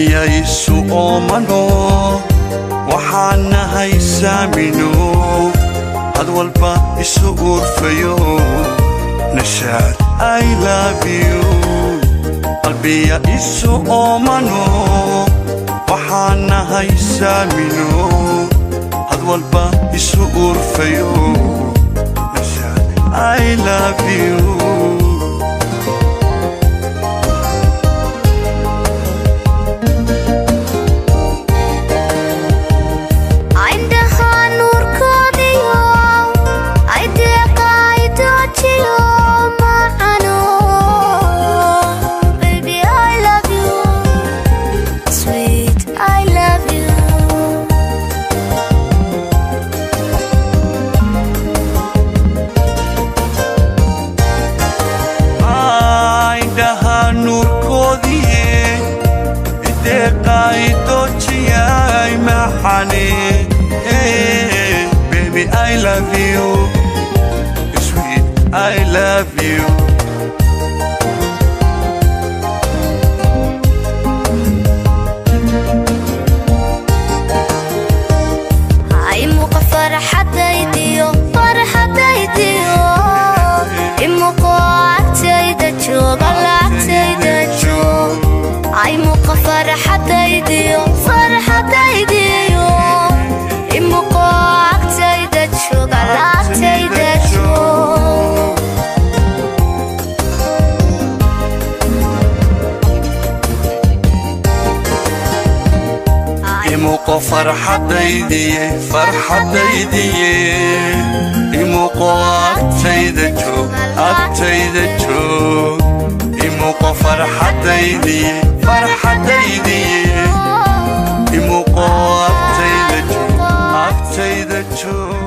qalbiyaysu oomano waxaan nahay saamino had walba isu urfayo nashaad I love you qalbiyaysu oomano waxaan nahay saamino had walba isu urfayo nashaad I love you Baby, I love you, sweet, I love you. عيمك فرحتي عيمك عكتيدتشو قلعتيدتشو عيمك فرحتي imuqo farxadaydi imuqo agtayda joog imuqo farxadaydi imuqo agtayda joog